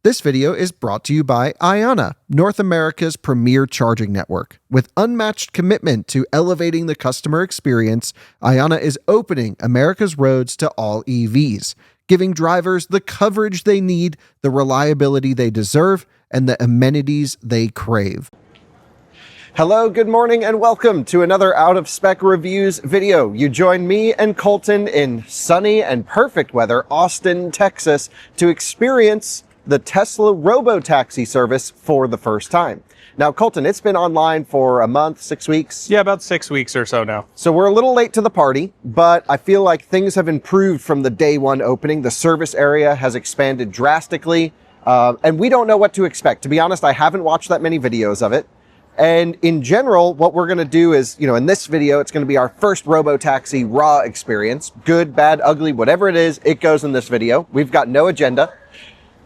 This video is brought to you by Iona, North America's premier charging network. With unmatched commitment to elevating the customer experience, Iona is opening America's roads to all EVs, giving drivers the coverage they need, the reliability they deserve, and the amenities they crave. Hello, good morning, and welcome to another Out of Spec Reviews video. You join me and Coleton in sunny and perfect weather, Austin, Texas, to experience the Tesla Robotaxi service for the first time. Now, Coleton, it's been online for a month, 6 weeks? Yeah, about 6 weeks or so now. So we're a little late to the party, but I feel like things have improved from the day one opening. The service area has expanded drastically, and we don't know what to expect. To be honest, I haven't watched that many videos of it. And in general, what we're gonna do is, in this video, it's gonna be our first Robotaxi raw experience. Good, bad, ugly, whatever it is, it goes in this video. We've got no agenda.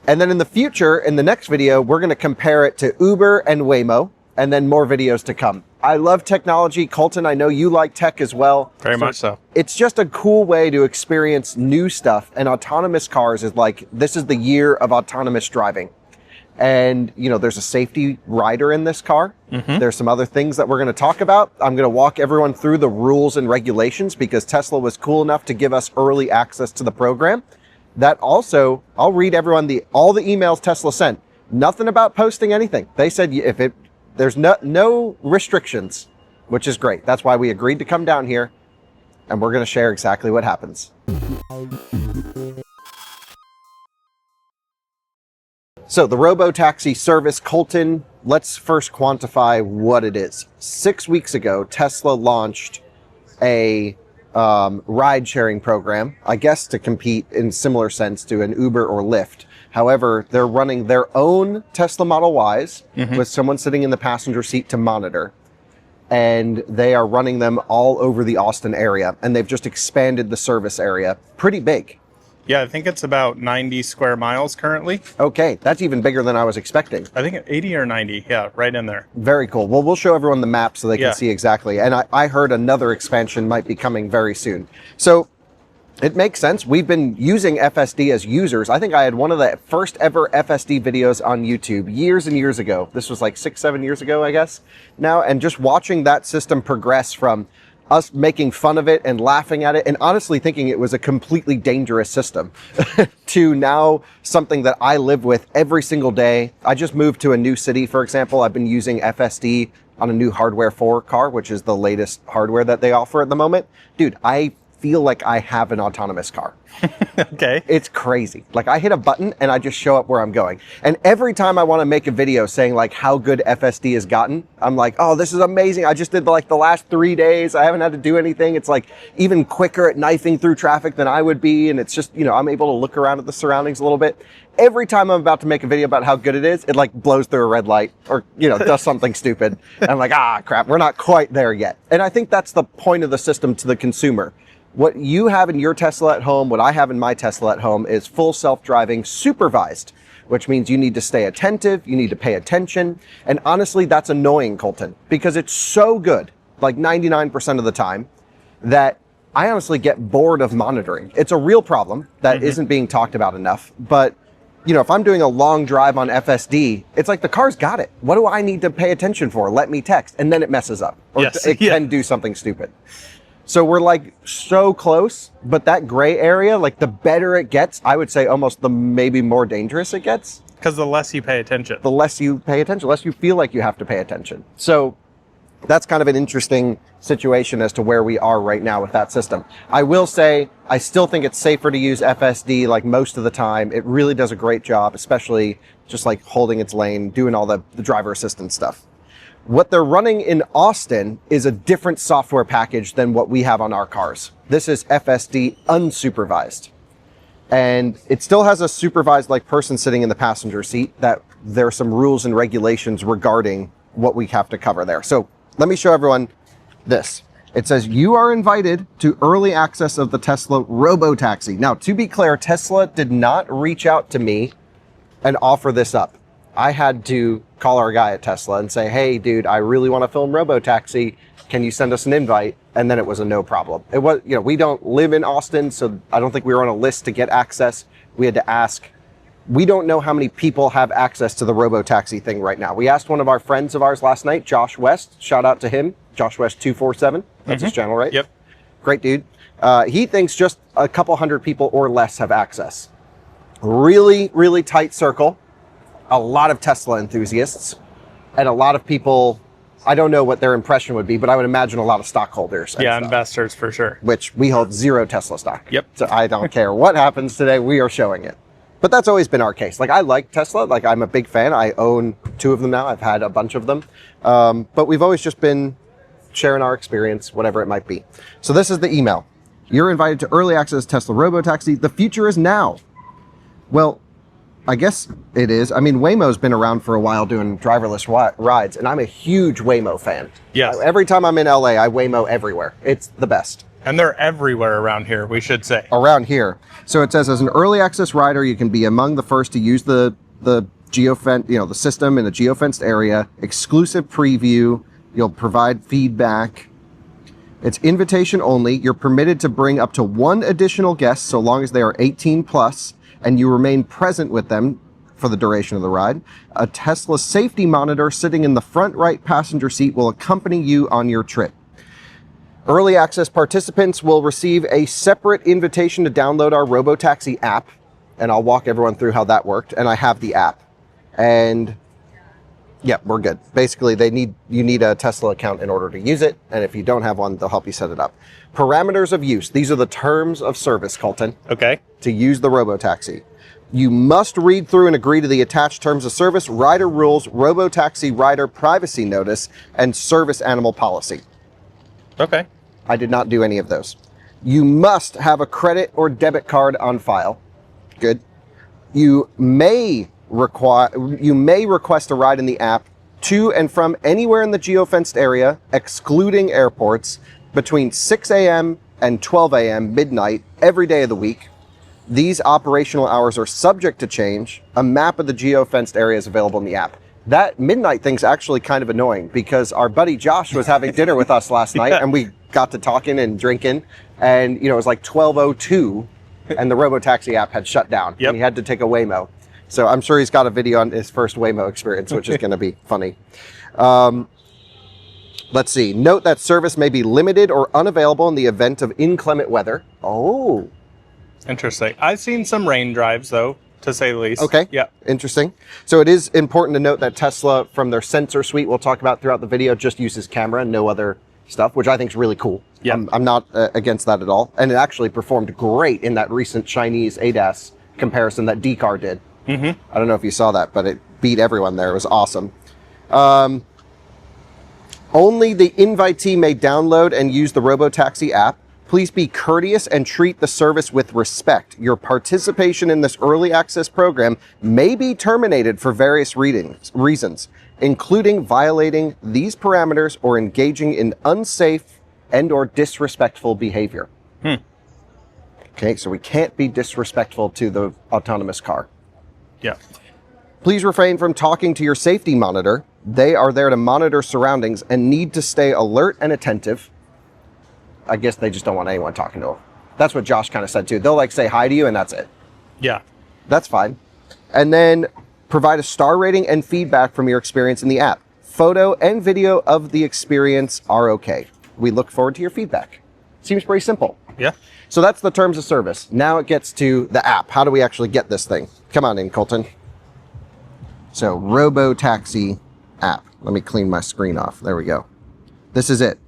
And then in the future, in the next video, we're going to compare it to Uber and Waymo, and then more videos to come. I love technology. Coleton, I know you like tech as well. Very much so. It's just a cool way to experience new stuff, and autonomous cars is like, this is the year of autonomous driving. And, there's a safety rider in this car. There's some other things that we're going to talk about. I'm going to walk everyone through the rules and regulations because Tesla was cool enough to give us early access to the program. That also, I'll read everyone all the emails Tesla sent. Nothing about posting anything. They said there's no restrictions, which is great. That's why we agreed to come down here, and we're going to share exactly what happens. So the Robotaxi service, Coleton, let's first quantify what it is. 6 weeks ago, Tesla launched a ride-sharing program, I guess to compete in similar sense to an Uber or Lyft. However, they're running their own Tesla Model Ys with someone sitting in the passenger seat to monitor. And they are running them all over the Austin area. And they've just expanded the service area pretty big. Yeah, I think it's about 90 square miles currently. Okay, that's even bigger than I was expecting. I think 80 or 90, yeah, right in there. Very cool. Well, we'll show everyone the map so they can see exactly. And I heard another expansion might be coming very soon. So it makes sense. We've been using FSD as users. I think I had one of the first ever FSD videos on YouTube years and years ago. This was like 6-7 years ago, I guess, now. And just watching that system progress from us making fun of it and laughing at it and honestly thinking it was a completely dangerous system to now something that I live with every single day. I just moved to a new city, for example. I've been using FSD on a new Hardware 4 car, which is the latest hardware that they offer at the moment. Dude, I feel like I have an autonomous car. Okay. It's crazy. Like I hit a button and I just show up where I'm going. And every time I want to make a video saying like how good FSD has gotten, I'm like, oh, this is amazing. I just did like the last 3 days. I haven't had to do anything. It's like even quicker at knifing through traffic than I would be. And it's just, I'm able to look around at the surroundings a little bit. Every time I'm about to make a video about how good it is, it like blows through a red light or, does something stupid. And I'm like, crap, we're not quite there yet. And I think that's the point of the system to the consumer. What you have in your Tesla at home, what I have in my Tesla at home is full self-driving supervised, which means you need to stay attentive, you need to pay attention. And honestly, that's annoying, Coleton, because it's so good, like 99% of the time, that I honestly get bored of monitoring. It's a real problem that isn't being talked about enough. But, if I'm doing a long drive on FSD, it's like the car's got it. What do I need to pay attention for? Let me text. And then it messes up. Or it can do something stupid. So we're like so close, but that gray area, like the better it gets, I would say almost the maybe more dangerous it gets. Because the less you pay attention. The less you pay attention, the less you feel like you have to pay attention. So that's kind of an interesting situation as to where we are right now with that system. I will say, I still think it's safer to use FSD like most of the time. It really does a great job, especially just like holding its lane, doing all the driver assistance stuff. What they're running in Austin is a different software package than what we have on our cars. This is FSD unsupervised. And it still has a supervised like person sitting in the passenger seat that there are some rules and regulations regarding what we have to cover there. So let me show everyone this. It says you are invited to early access of the Tesla Robotaxi. Now, to be clear, Tesla did not reach out to me and offer this up. I had to call our guy at Tesla and say, hey, dude, I really want to film Robotaxi. Can you send us an invite? And then it was a no problem. It was, we don't live in Austin, so I don't think we were on a list to get access. We had to ask we don't know how many people have access to the Robotaxi thing right now. We asked one of our friends of ours last night, Josh West, shout out to him, Josh West 247, that's his channel, right? Yep. Great dude. He thinks just a couple hundred people or less have access. Really, really tight circle. A lot of Tesla enthusiasts and a lot of people, I don't know what their impression would be, but I would imagine a lot of stockholders. Yeah, stuff, investors for sure. which we hold 0 Tesla stock. Yep. So I don't care what happens today, we are showing it. But that's always been our case. Like, I like Tesla, like I'm a big fan. I own 2 of them now. I've had a bunch of them. But we've always just been sharing our experience, whatever it might be. So this is the email. You're invited to early access Tesla Robotaxi. The future is now. Well, I guess it is. I mean, Waymo's been around for a while doing driverless rides, and I'm a huge Waymo fan. Yes. Every time I'm in LA, I Waymo everywhere. It's the best. And they're everywhere around here, we should say. Around here. So it says, as an early access rider, you can be among the first to use the geofence, the system in a geofenced area, exclusive preview. You'll provide feedback. It's invitation only. You're permitted to bring up to 1 additional guest so long as they are 18 plus, and you remain present with them for the duration of the ride. A Tesla safety monitor sitting in the front right passenger seat will accompany you on your trip. Early access participants will receive a separate invitation to download our Robotaxi app, and I'll walk everyone through how that worked. And I have the app, and yeah, we're good. Basically, you need a Tesla account in order to use it, and if you don't have one, they'll help you set it up. Parameters of use. These are the terms of service, Coleton. Okay. To use the Robotaxi. You must read through and agree to the attached terms of service, rider rules, Robotaxi rider privacy notice, and service animal policy. Okay. I did not do any of those. You must have a credit or debit card on file. Good. You may request a ride in the app to and from anywhere in the geofenced area, excluding airports, between 6 a.m. and 12 a.m. midnight every day of the week. These operational hours are subject to change. A map of the geofenced area is available in the app. That midnight thing's actually kind of annoying because our buddy Josh was having dinner with us last night and we got to talking and drinking, and it was like 12:02 and the Robotaxi app had shut down. Yep. And he had to take a Waymo. So I'm sure he's got a video on his first Waymo experience, which is going to be funny. Let's see. Note that service may be limited or unavailable in the event of inclement weather. Oh. Interesting. I've seen some rain drives, though, to say the least. Okay. Yeah. Interesting. So it is important to note that Tesla, from their sensor suite, we'll talk about throughout the video, just uses camera and no other stuff, which I think is really cool. Yeah. I'm not against that at all. And it actually performed great in that recent Chinese ADAS comparison that D-Car did. Mm-hmm. I don't know if you saw that, but it beat everyone there. It was awesome. Only the invitee may download and use the Robotaxi app. Please be courteous and treat the service with respect. Your participation in this early access program may be terminated for various reasons, including violating these parameters or engaging in unsafe and or disrespectful behavior. Okay, so we can't be disrespectful to the autonomous car. Yeah. Please refrain from talking to your safety monitor. They are there to monitor surroundings and need to stay alert and attentive. I guess they just don't want anyone talking to them. That's what Josh kind of said too. They'll like say hi to you and that's it. Yeah. That's fine. And then provide a star rating and feedback from your experience in the app. Photo and video of the experience are okay. We look forward to your feedback. Seems pretty simple. Yeah. So that's the terms of service. Now it gets to the app. How do we actually get this thing? Come on in, Coleton. So Robotaxi app. Let me clean my screen off. There we go. This is it.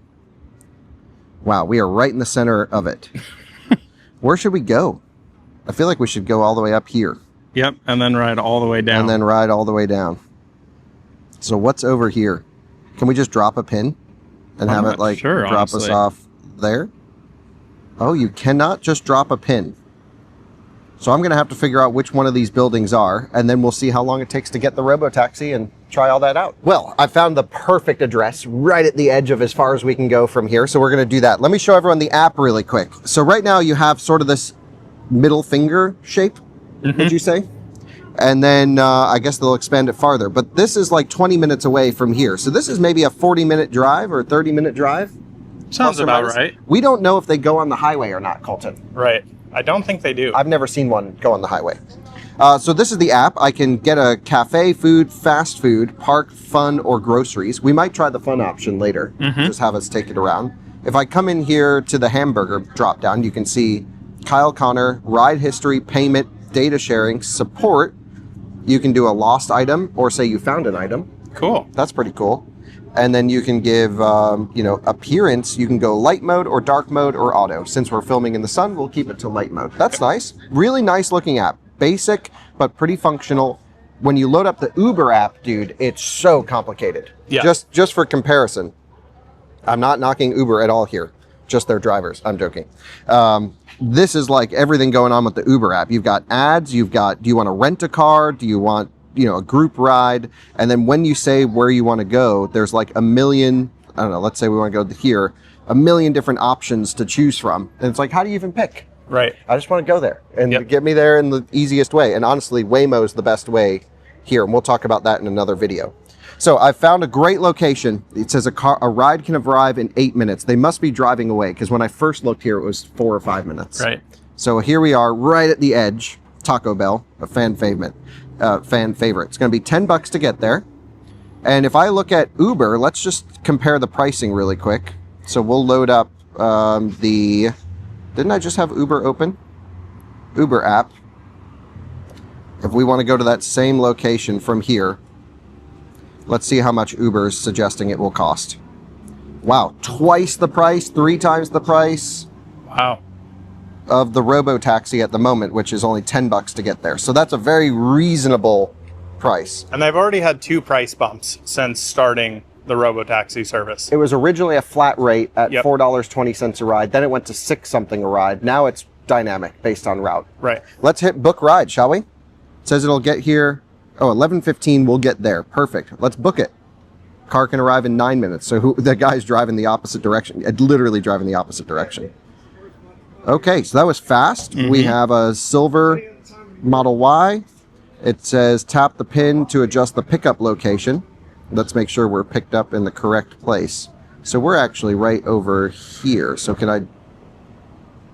Wow, we are right in the center of it. Where should we go? I feel like we should go all the way up here. Yep, and then ride all the way down. And then ride all the way down. So what's over here? Can we just drop a pin and have it like drop us off there? Oh, you cannot just drop a pin. So I'm going to have to figure out which one of these buildings are, and then we'll see how long it takes to get the Robotaxi and try all that out. Well, I found the perfect address right at the edge of as far as we can go from here, so we're going to do that. Let me show everyone the app really quick. So right now you have sort of this middle finger shape, would you say? And then I guess they'll expand it farther. But this is like 20 minutes away from here. So this is maybe a 40-minute drive or a 30-minute drive. Sounds about right. We don't know if they go on the highway or not, Coleton. Right. I don't think they do. I've never seen one go on the highway. So this is the app. I can get a cafe, food, fast food, park, fun, or groceries. We might try the fun option later. Just have us take it around. If I come in here to the hamburger drop down, you can see Kyle Connor, ride history, payment, data sharing, support. You can do a lost item or say you found an item. Cool. That's pretty cool. And then you can give, appearance. You can go light mode or dark mode or auto. Since we're filming in the sun, we'll keep it to light mode. That's nice. Really nice looking app. Basic, but pretty functional. When you load up the Uber app, dude, it's so complicated. Yeah. Just for comparison, I'm not knocking Uber at all here. Just their drivers. I'm joking. This is like everything going on with the Uber app. You've got ads. You've got, do you want to rent a car? Do you want, a group ride? And then when you say where you want to go, there's like a million, I don't know, let's say we want to go here, a million different options to choose from. And it's like, how do you even pick? Right. I just want to go there and get me there in the easiest way. And honestly, Waymo is the best way here. And we'll talk about that in another video. So I found a great location. It says a ride can arrive in 8 minutes. They must be driving away because when I first looked here, it was 4 or 5 minutes. Right. So here we are right at the edge. Taco Bell, a fan favorite. It's going to be $10 to get there. And if I look at Uber, let's just compare the pricing really quick. So we'll load up didn't I just have Uber open? Uber app. If we want to go to that same location from here, let's see how much Uber is suggesting it will cost. Wow, twice the price, 3 times the price. Wow. Of the Robotaxi at the moment, which is only $10 to get there. So that's a very reasonable price. And they've already had 2 price bumps since starting the Robotaxi service. It was originally a flat rate at $4.20 a ride. Then it went to $6 something a ride. Now it's dynamic based on route. Right. Let's hit book ride, shall we? It says it'll get here. Oh, 11:15, we'll get there. Perfect. Let's book it. Car can arrive in 9 minutes. So the guy's driving the opposite direction, literally driving the opposite direction. Okay, so that was fast. We have a silver Model Y. It says tap the pin to adjust the pickup location. Let's make sure we're picked up in the correct place. So we're actually right over here. So can I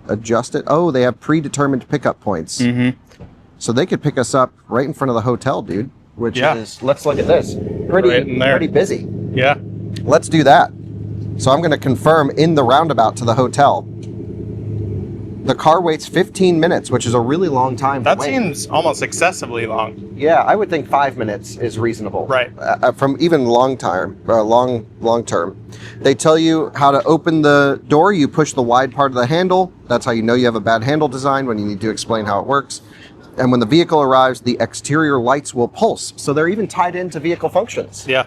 adjust it? Oh, they have predetermined pickup points. So they could pick us up right in front of the hotel, dude. Which is, let's look at this. Pretty busy. Yeah. Let's do that. So I'm going to confirm in the roundabout to the hotel. The car waits 15 minutes, which is a really long time to That wait. seems almost excessively long. Yeah, I would think 5 minutes is reasonable. Right. From even long term. They tell you how to open the door. You push the wide part of the handle. That's how you know you have a bad handle design, when you need to explain how it works. And when the vehicle arrives, the exterior lights will pulse. So they're even tied into vehicle functions. Yeah.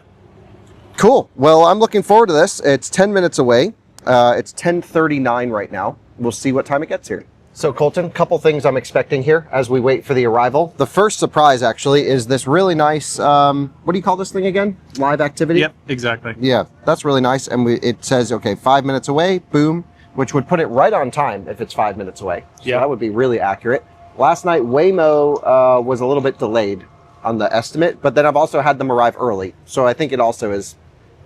Cool. Well, I'm looking forward to this. It's 10 minutes away. It's 10:39 right now. We'll see what time it gets here. So Colton, a couple things I'm expecting here as we wait for the arrival. The first surprise actually is this really nice, what do you call this thing again? Live activity? Yep, exactly. Yeah, that's really nice. And it says, okay, 5 minutes away, boom, which would put it right on time if it's 5 minutes away. So that would be really accurate. Last night, Waymo was a little bit delayed on the estimate, but then I've also had them arrive early. So I think it also is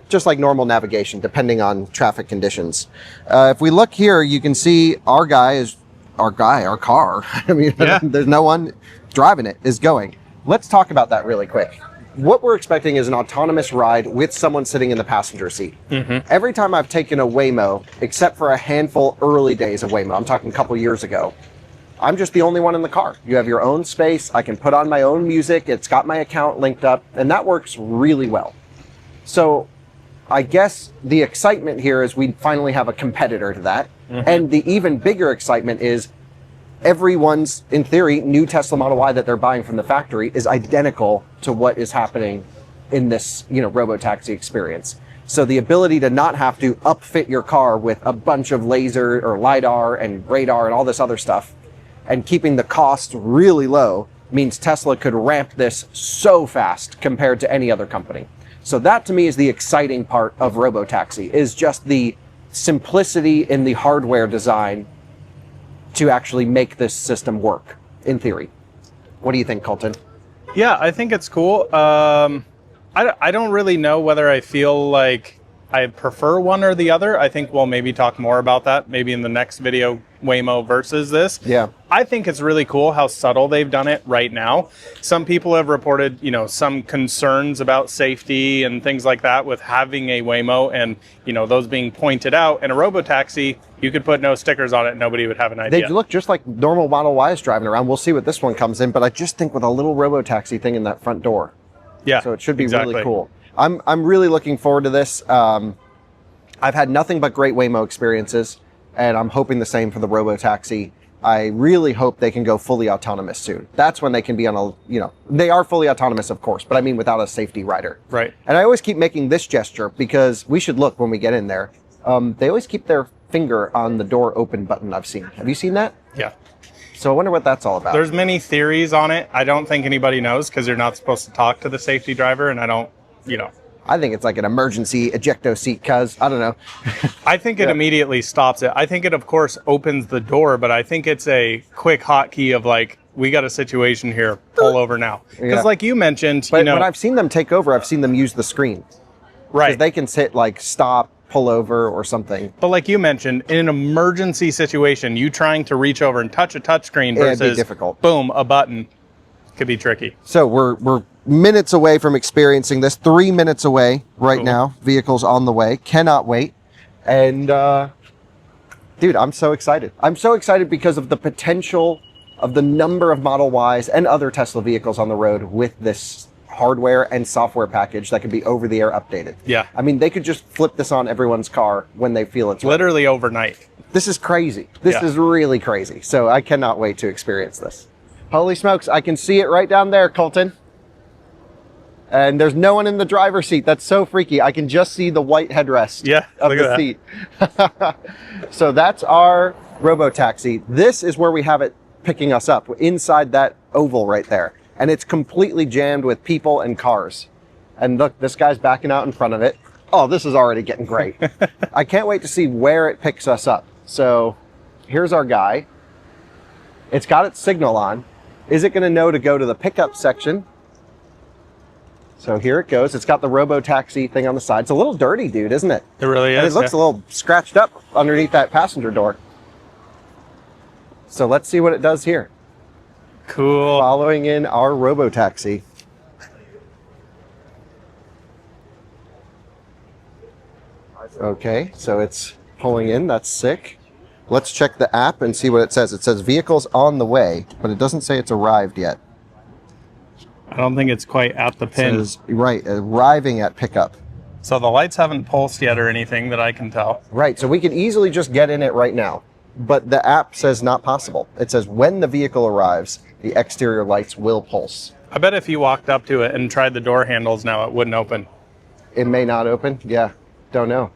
just like normal navigation, depending on traffic conditions. If we look here, you can see our car. I mean, there's no one driving it, is going. Let's talk about that really quick. What we're expecting is an autonomous ride with someone sitting in the passenger seat. Every time I've taken a Waymo, except for a handful early days of Waymo, I'm talking a couple years ago, I'm just the only one in the car. You have your own space. I can put on my own music. It's got my account linked up, and that works really well. So I guess the excitement here is we finally have a competitor to that. And the even bigger excitement is everyone's, in theory, new Tesla Model Y that they're buying from the factory is identical to what is happening in this, Robotaxi experience. So the ability to not have to upfit your car with a bunch of laser or LiDAR and radar and all this other stuff, and keeping the cost really low, means Tesla could ramp this so fast compared to any other company. So that to me is the exciting part of Robotaxi, is just the simplicity in the hardware design to actually make this system work, in theory. What do you think, Coleton? Yeah, I think it's cool. I don't really know whether I feel like I prefer one or the other. I think we'll maybe talk more about that maybe in the next video Waymo versus this. Yeah. I think it's really cool how subtle they've done it right now. Some people have reported, you know, some concerns about safety and things like that with having a Waymo, and, you know, those being pointed out. In a Robotaxi, you could put no stickers on it and nobody would have an idea. They look just like normal Model Ys driving around. We'll see what this one comes in, but I just think with a little Robotaxi thing in that front door. Yeah. So it should be really cool. I'm really looking forward to this. I've had nothing but great Waymo experiences, and I'm hoping the same for the Robotaxi. I really hope they can go fully autonomous soon. That's when they can be on a, you know, they are fully autonomous, of course, but I mean without a safety rider. Right. And I always keep making this gesture because we should look when we get in there. They always keep their finger on the door open button, I've seen. Have you seen that? Yeah. So I wonder what that's all about. There's many theories on it. I don't think anybody knows because you're not supposed to talk to the safety driver, and I don't, you know. I think it's like an emergency ejecto seat, cuz I don't know. I think it immediately stops it. I think it, of course, opens the door, but I think it's a quick hotkey of like, we got a situation here, pull over now. Because like you mentioned, but you know. when I've seen them take over, I've seen them use the screen. Right. Because they can hit like stop, pull over or something. But like you mentioned, in an emergency situation, you trying to reach over and touch a touchscreen It'd versus be difficult. Boom, a button could be tricky. So we're minutes away from experiencing this. 3 minutes away right now. Vehicles on the way. Cannot wait. And dude, I'm so excited. I'm so excited because of the potential of the number of Model Ys and other Tesla vehicles on the road with this hardware and software package that can be over-the-air updated. Yeah. I mean, they could just flip this on everyone's car when they feel it's literally overnight. This is crazy. This is really crazy. So I cannot wait to experience this. Holy smokes, I can see it right down there, Coleton. And there's no one in the driver's seat. That's so freaky. I can just see the white headrest of the seat. So that's our Robotaxi. This is where we have it picking us up, inside that oval right there. And it's completely jammed with people and cars. And look, this guy's backing out in front of it. Oh, this is already getting great. I can't wait to see where it picks us up. So here's our guy. It's got its signal on. Is it going to know to go to the pickup section? So here it goes. It's got the Robotaxi thing on the side. It's a little dirty, dude, isn't it? It really is. And it looks a little scratched up underneath that passenger door. So let's see what it does here. Cool. Following in our Robotaxi. Okay, so it's pulling in. That's sick. Let's check the app and see what it says. It says vehicles on the way, but it doesn't say it's arrived yet. I don't think it's quite at the pin. It says, right, arriving at pickup. So the lights haven't pulsed yet or anything that I can tell. Right, so we can easily just get in it right now. But the app says not possible. It says when the vehicle arrives, the exterior lights will pulse. I bet if you walked up to it and tried the door handles now, it wouldn't open. It may not open? Yeah, don't know.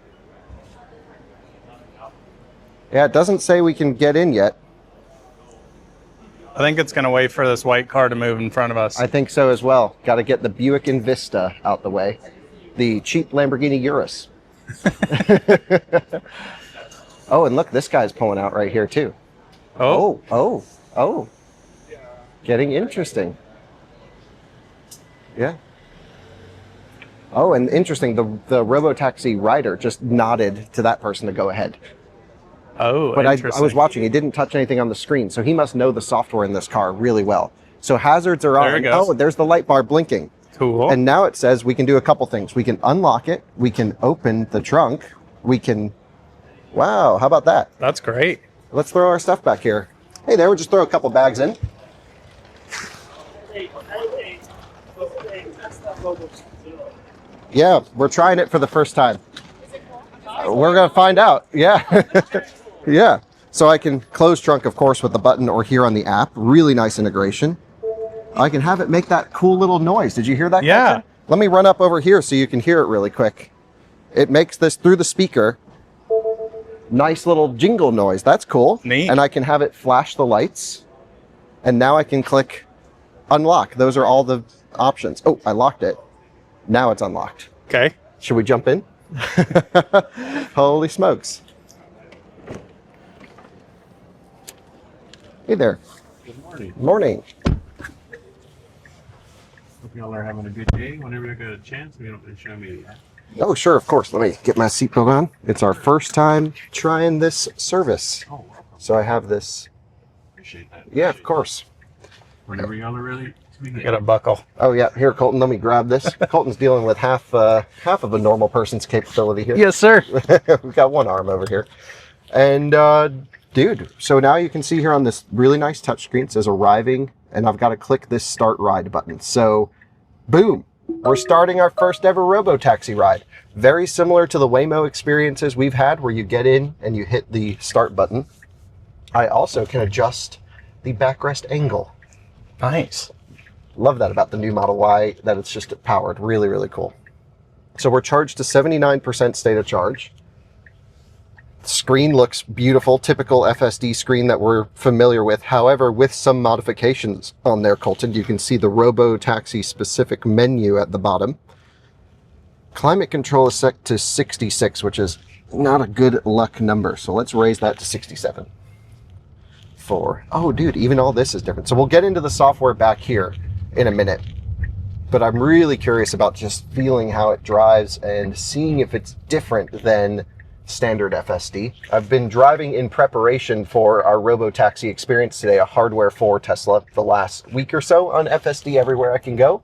Yeah, it doesn't say we can get in yet. I think it's going to wait for this white car to move in front of us. I think so as well. Got to get the Buick Envista out the way. The cheap Lamborghini Urus. Oh, and look, this guy's pulling out right here too. Oh. Getting interesting. Yeah. Oh, and interesting, the Robotaxi rider just nodded to that person to go ahead. Oh, but I interesting. was watching, he didn't touch anything on the screen, so he must know the software in this car really well. So hazards are on. There it goes. Oh, there's the light bar blinking. Cool. And now it says we can do a couple things. We can unlock it, we can open the trunk, we can... Wow, how about that? That's great. Let's throw our stuff back here. Hey there, we'll just throw a couple bags in. Yeah, we're trying it for the first time. We're going to find out. Yeah. Yeah. So I can close trunk, of course, with the button or here on the app. Really nice integration. I can have it make that cool little noise. Did you hear that? Yeah. Captain? Let me run up over here so you can hear it really quick. It makes this through the speaker. Nice little jingle noise. That's cool. Neat. And I can have it flash the lights. And now I can click unlock. Those are all the options. Oh, I locked it. Now it's unlocked. Okay. Should we jump in? Holy smokes. Hey there. Good morning. Morning. Hope y'all are having a good day. Whenever you get a chance, you know, show me. Oh, sure, of course. Let me get my seatbelt on. It's our first time trying this service. Oh, welcome. So I have this. Appreciate that. Yeah, of course. Whenever y'all are ready, we Get a buckle. Oh yeah, here, Colton. Let me grab this. Colton's dealing with half of a normal person's capability here. Yes, sir. We've got one arm over here, and dude. So now you can see here on this really nice touchscreen, it says arriving, and I've got to click this start ride button. So, boom, we're starting our first ever Robotaxi ride. Very similar to the Waymo experiences we've had, where you get in and you hit the start button. I also can adjust the backrest angle. Nice. Love that about the new Model Y, that it's just powered. Really, really cool. So we're charged to 79% state of charge. The screen looks beautiful, typical FSD screen that we're familiar with. However, with some modifications on there, Coleton, you can see the Robotaxi specific menu at the bottom. Climate control is set to 66, which is not a good luck number. So let's raise that to 67. Oh, dude, even all this is different. So we'll get into the software back here in a minute, but I'm really curious about just feeling how it drives and seeing if it's different than standard FSD. I've been driving in preparation for our Robotaxi experience today, a hardware for Tesla, the last week or so on FSD everywhere I can go,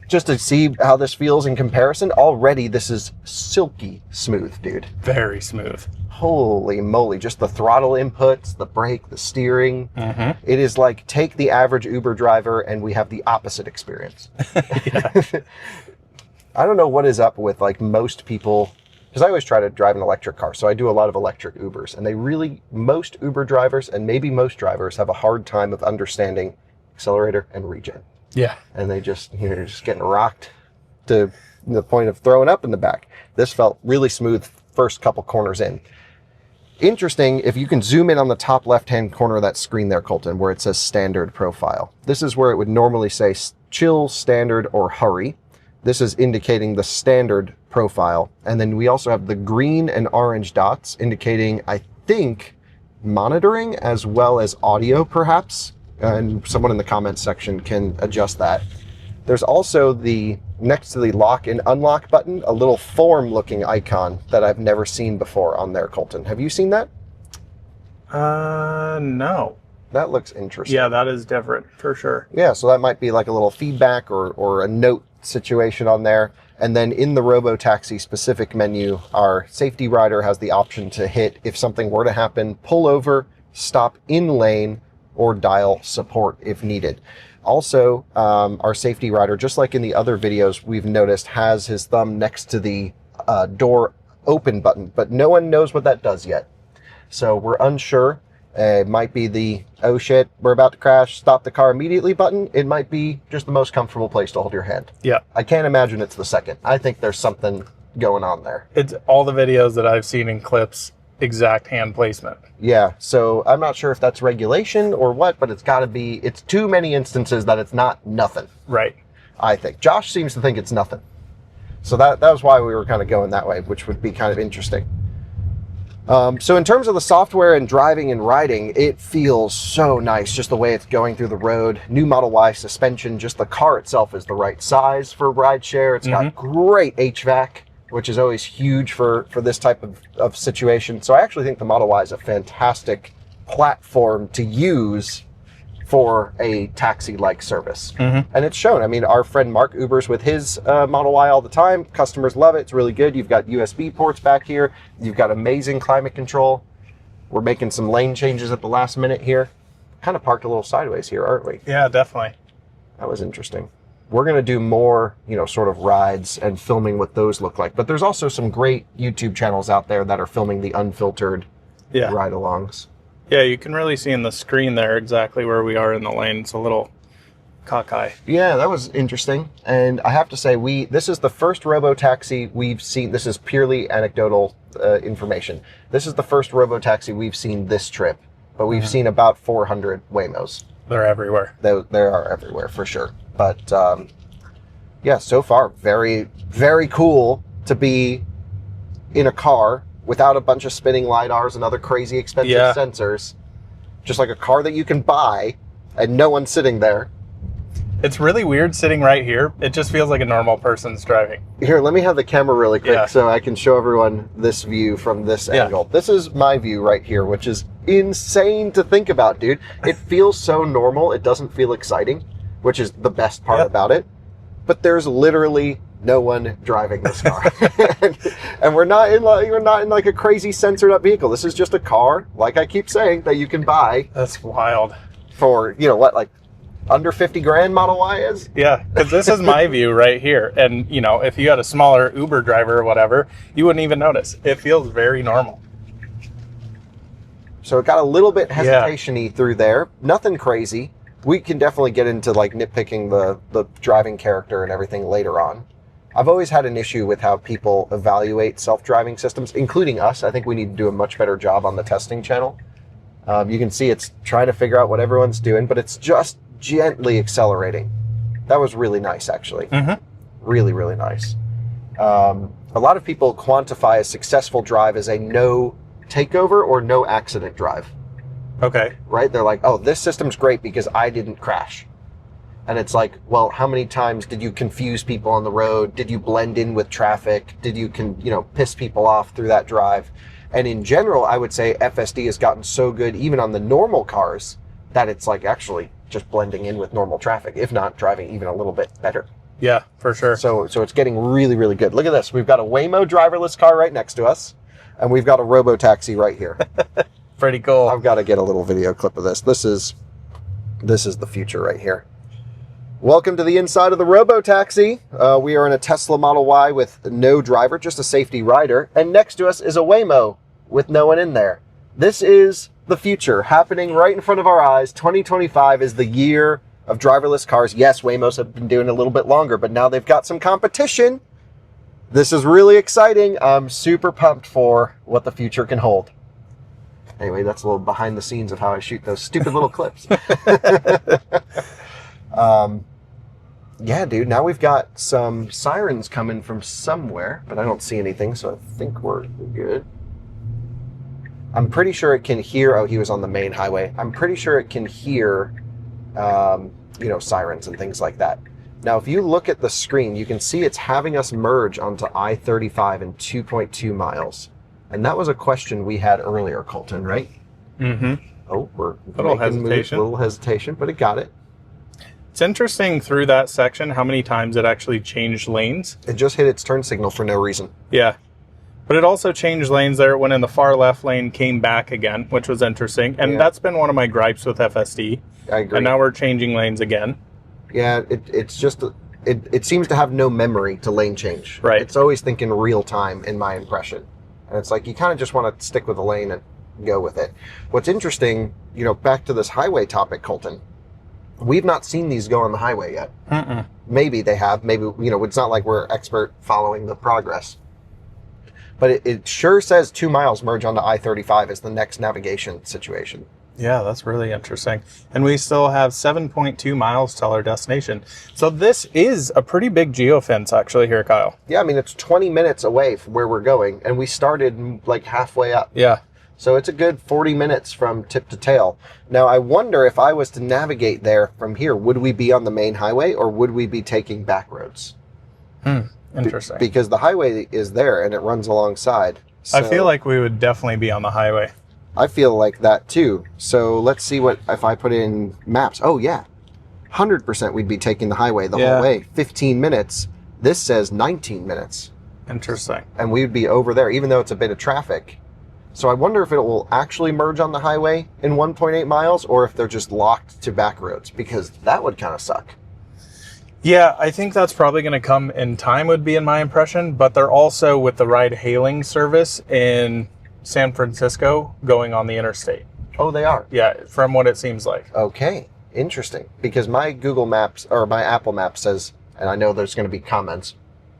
just to see how this feels in comparison. Already, this is silky smooth, dude. Very smooth. Holy moly, just the throttle inputs, the brake, the steering. It is like, take the average Uber driver and we have the opposite experience. I don't know what is up with like most people, because I always try to drive an electric car, so I do a lot of electric Ubers, and most Uber drivers and maybe most drivers have a hard time of understanding accelerator and regen. Yeah. And they just, you're just getting rocked to the point of throwing up in the back. This felt really smooth first couple corners in. Interesting, if you can zoom in on the top left-hand corner of that screen there, Coleton, where it says standard profile. This is where it would normally say chill, standard, or hurry. This is indicating the standard profile. And then we also have the green and orange dots indicating, I think, monitoring as well as audio, perhaps. And someone in the comments section can adjust that. There's also next to the lock and unlock button, a little form-looking icon that I've never seen before on there, Coleton. Have you seen that? No. That looks interesting. Yeah, that is different for sure. Yeah, so that might be like a little feedback or a note situation on there. And then in the Robotaxi specific menu, our safety rider has the option to hit, if something were to happen, pull over, stop in lane, or dial support if needed. Also, our safety rider, just like in the other videos we've noticed, has his thumb next to the door open button, but no one knows what that does yet. So we're unsure. It might be the, oh shit, we're about to crash, stop the car immediately button. It might be just the most comfortable place to hold your hand. Yeah. I can't imagine it's the second. I think there's something going on there. It's all the videos that I've seen in clips, exact hand placement. Yeah, so I'm not sure if that's regulation or what, but it's got to be, it's too many instances that it's not nothing. Right. I think. Josh seems to think it's nothing. So that was why we were kind of going that way, which would be kind of interesting. So in terms of the software and driving and riding, it feels so nice, just the way it's going through the road. New Model Y suspension, just the car itself is the right size for rideshare. It's got great HVAC, which is always huge for this type of situation. So I actually think the Model Y is a fantastic platform to use for a taxi-like service. And it's shown. I mean, our friend Mark Ubers with his Model Y all the time. Customers love it. It's really good. You've got USB ports back here. You've got amazing climate control. We're making some lane changes at the last minute here. Kind of parked a little sideways here, aren't we? Yeah, definitely. That was interesting. We're going to do more, sort of rides and filming what those look like. But there's also some great YouTube channels out there that are filming the unfiltered ride-alongs. Yeah, you can really see in the screen there exactly where we are in the lane. It's a little cockeye. Yeah, that was interesting. And I have to say, this is the first Robotaxi we've seen. This is purely anecdotal information. This is the first Robotaxi we've seen this trip. But we've seen about 400 Waymos. They're everywhere. They are everywhere, for sure. But, yeah, so far, very, very cool to be in a car without a bunch of spinning LiDARs and other crazy expensive sensors. Just like a car that you can buy and no one's sitting there. It's really weird sitting right here. It just feels like a normal person's driving. Here, let me have the camera really quick Yeah. so I can show everyone this view from this angle. This is my view right here, which is insane to think about, dude. It feels so normal. It doesn't feel exciting, which is the best part about it. But there's literally no one driving this car. And we're not in like a crazy censored up vehicle. This is just a car, like I keep saying, that you can buy That's wild. for, you know what, like under 50 grand Model Y is? Yeah, because this is my view right here. And, you know, if you had a smaller Uber driver or whatever, you wouldn't even notice. It feels very normal. So it got a little bit hesitation-y through there. Nothing crazy. We can definitely get into like nitpicking the driving character and everything later on. I've always had an issue with how people evaluate self-driving systems, including us. I think we need to do a much better job on the testing channel. You can see it's trying to figure out what everyone's doing, but it's just gently accelerating. That was really nice, actually. Really, really nice. A lot of people quantify a successful drive as a no takeover or no accident drive. Okay. Right? They're like, oh, this system's great because I didn't crash. And it's like, well, how many times did you confuse people on the road? Did you blend in with traffic? Did you piss people off through that drive? And in general, I would say FSD has gotten so good, even on the normal cars, that it's like actually just blending in with normal traffic, if not driving even a little bit better. Yeah, for sure. So it's getting really, really good. Look at this. We've got a Waymo driverless car right next to us, and we've got a Robotaxi right here. Pretty cool. I've got to get a little video clip of this. This is the future right here. Welcome to the inside of the Robotaxi. We are in a Tesla Model Y with no driver, just a safety rider. And next to us is a Waymo with no one in there. This is the future happening right in front of our eyes. 2025 is the year of driverless cars. Yes, Waymos have been doing it a little bit longer, but now they've got some competition. This is really exciting. I'm super pumped for what the future can hold. Anyway, that's a little behind the scenes of how I shoot those stupid little clips. Yeah, dude, now we've got some sirens coming from somewhere, but I don't see anything, so I think we're good. I'm pretty sure it can hear, oh, he was on the main highway. I'm pretty sure it can hear, sirens and things like that. Now, if you look at the screen, you can see it's having us merge onto I-35 in 2.2 miles. And that was a question we had earlier, Coleton, right? Oh, we're little hesitation. Little hesitation, but it got it. It's interesting through that section how many times it actually changed lanes. It just hit its turn signal for no reason. Yeah. But it also changed lanes there. It went in the far left lane, came back again, which was interesting. And that's been one of my gripes with FSD. I agree. And now we're changing lanes again. Yeah, it's just, it seems to have no memory to lane change. Right. It's always thinking real time, in my impression. And it's like, you kind of just want to stick with the lane and go with it. What's interesting, back to this highway topic, Coleton, we've not seen these go on the highway yet. Maybe they have. Maybe, it's not like we're expert following the progress. But it sure says 2 miles merge onto I-35 as the next navigation situation. Yeah, that's really interesting. And we still have 7.2 miles till our destination. So this is a pretty big geofence actually here, Kyle. Yeah, I mean, it's 20 minutes away from where we're going, and we started like halfway up. Yeah. So it's a good 40 minutes from tip to tail. Now, I wonder if I was to navigate there from here, would we be on the main highway or would we be taking back roads? Interesting. Because the highway is there and it runs alongside. So I feel like we would definitely be on the highway. I feel like that too. So let's see what, if I put in maps. Oh yeah, 100% we'd be taking the highway the whole way. 15 minutes. This says 19 minutes. Interesting. And we would be over there, even though it's a bit of traffic. So I wonder if it will actually merge on the highway in 1.8 miles or if they're just locked to back roads, because that would kind of suck. Yeah, I think that's probably going to come in time would be in my impression, but they're also with the ride hailing service in San Francisco going on the interstate. Oh, they are? Yeah, from what it seems like. Okay, interesting. Because my Google Maps, or my Apple Maps says, and I know there's going to be comments,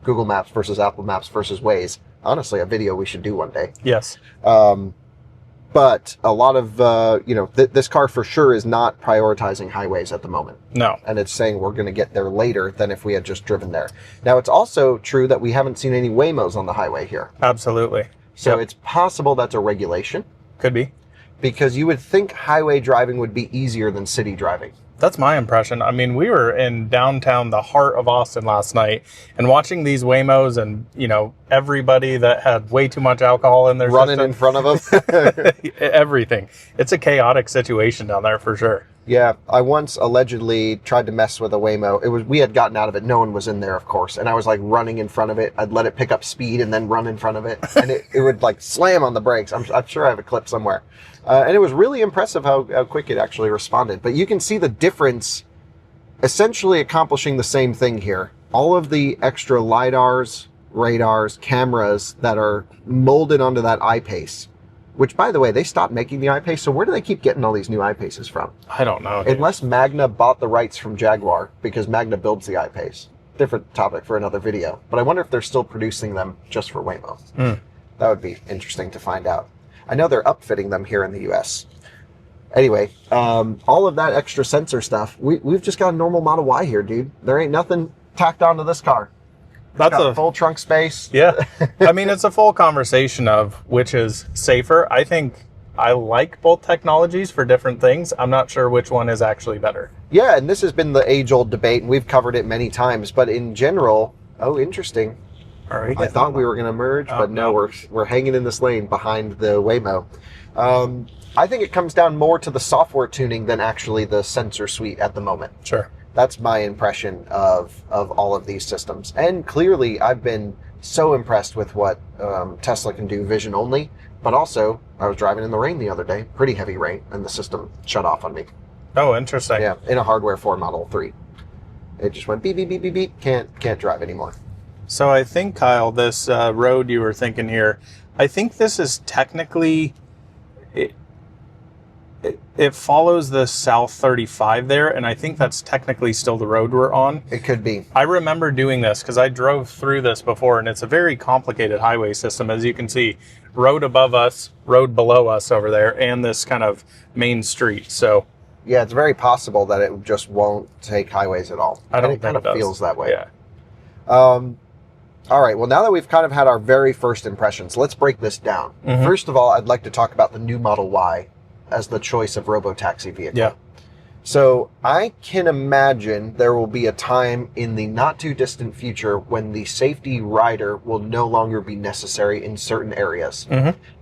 Google Maps versus Apple Maps versus Waze. Honestly, a video we should do one day. Yes. But a lot of, this car for sure is not prioritizing highways at the moment. No. And it's saying we're going to get there later than if we had just driven there. Now, it's also true that we haven't seen any Waymos on the highway here. Absolutely. So it's possible that's a regulation. Could be. Because you would think highway driving would be easier than city driving. That's my impression. I mean, we were in downtown, the heart of Austin last night, and watching these Waymos and, everybody that had way too much alcohol in their Running system. in front of them. Everything. It's a chaotic situation down there for sure. Yeah, I once allegedly tried to mess with a Waymo. We had gotten out of it. No one was in there, of course. And I was like running in front of it. I'd let it pick up speed and then run in front of it. And it would like slam on the brakes. I'm sure I have a clip somewhere. And it was really impressive how quick it actually responded. But you can see the difference essentially accomplishing the same thing here. All of the extra LiDARs, radars, cameras that are molded onto that I-Pace. Which, by the way, they stopped making the I-Pace, so where do they keep getting all these new I-Paces from? I don't know, dude. Unless Magna bought the rights from Jaguar, because Magna builds the I-Pace. Different topic for another video. But I wonder if they're still producing them just for Waymo. That would be interesting to find out. I know they're upfitting them here in the US. Anyway, all of that extra sensor stuff, we've just got a normal Model Y here, dude. There ain't nothing tacked onto this car. That's a full trunk space. Yeah. I mean, it's a full conversation of which is safer. I think I like both technologies for different things. I'm not sure which one is actually better. Yeah, and this has been the age-old debate, and we've covered it many times. But in general, interesting. All right. I thought we were going to merge, but no, we're hanging in this lane behind the Waymo. I think it comes down more to the software tuning than actually the sensor suite at the moment. Sure. That's my impression of all of these systems. And clearly, I've been so impressed with what Tesla can do vision only. But also, I was driving in the rain the other day, pretty heavy rain, and the system shut off on me. Oh, interesting. Yeah, in a hardware 4 Model 3. It just went beep, beep, beep, beep, beep. Can't drive anymore. So I think, Kyle, this road you were thinking here, I think this is technically... It follows the South 35 there, and I think that's technically still the road we're on. It could be. I remember doing this because I drove through this before, and it's a very complicated highway system. As you can see, road above us, road below us over there, and this kind of main street. So yeah, it's very possible that it just won't take highways at all. I don't think think it kind of feels that way. Yeah. All right, well, now that we've kind of had our very first impressions, let's break this down. First of all, I'd like to talk about the new Model Y as the choice of Robotaxi vehicle. Yeah. So I can imagine there will be a time in the not too distant future when the safety rider will no longer be necessary in certain areas.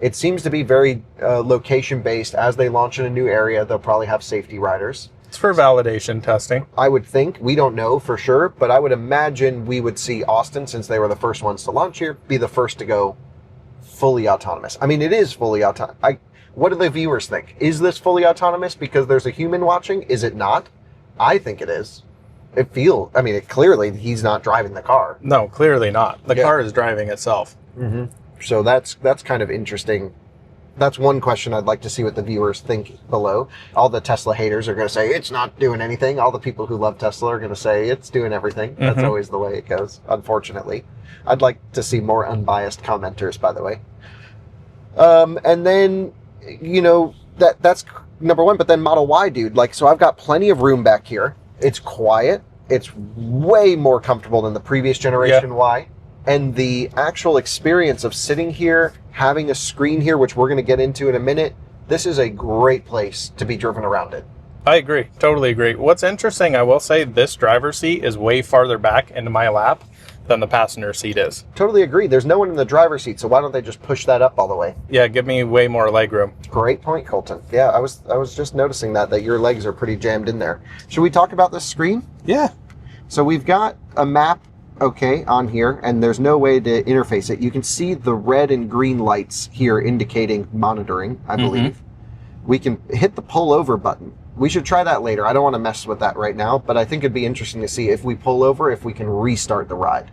It seems to be very location based. As they launch in a new area, they'll probably have safety riders. It's for validation testing. I would think, we don't know for sure, but I would imagine we would see Austin, since they were the first ones to launch here, be the first to go fully autonomous. I mean, it is fully autonomous. What do the viewers think? Is this fully autonomous because there's a human watching? Is it not? I think it is. Clearly he's not driving the car. No, clearly not. The car is driving itself. So that's kind of interesting. That's one question I'd like to see what the viewers think below. All the Tesla haters are going to say it's not doing anything. All the people who love Tesla are going to say it's doing everything. That's always the way it goes, unfortunately. I'd like to see more unbiased commenters, by the way. And then, that's number one. But then Model Y, dude, so I've got plenty of room back here. It's quiet. It's way more comfortable than the previous generation Y. And the actual experience of sitting here, having a screen here, which we're going to get into in a minute, this is a great place to be driven around in. I agree. Totally agree. What's interesting, I will say, this driver's seat is way farther back into my lap than the passenger seat is. Totally agree. There's no one in the driver's seat, so why don't they just push that up all the way? Yeah, give me way more leg room. Great point, Coleton. Yeah, I was just noticing that your legs are pretty jammed in there. Should we talk about this screen? Yeah. So we've got a map, on here, and there's no way to interface it. You can see the red and green lights here indicating monitoring, I believe. We can hit the pull over button. We should try that later. I don't want to mess with that right now, but I think it'd be interesting to see if we pull over, if we can restart the ride.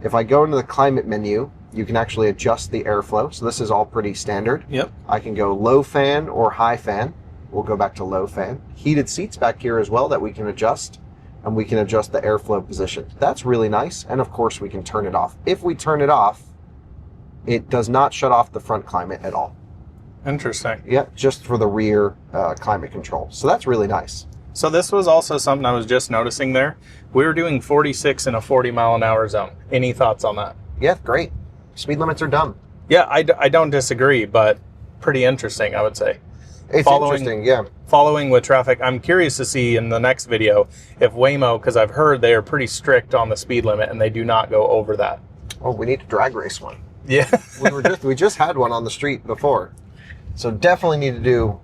If I go into the climate menu, you can actually adjust the airflow. So this is all pretty standard. Yep. I can go low fan or high fan. We'll go back to low fan. Heated seats back here as well that we can adjust. And we can adjust the airflow position. That's really nice. And of course we can turn it off. If we turn it off, it does not shut off the front climate at all. Interesting. Yeah, just for the rear climate control. So that's really nice. So this was also something I was just noticing there. We were doing 46 in a 40-mile-an-hour zone. Any thoughts on that? Yeah, great. Speed limits are dumb. Yeah, I don't disagree, but pretty interesting, I would say. It's interesting, yeah. Following with traffic, I'm curious to see in the next video if Waymo, because I've heard they are pretty strict on the speed limit and they do not go over that. Oh, we need to drag race one. Yeah. we just had one on the street before. So definitely need to do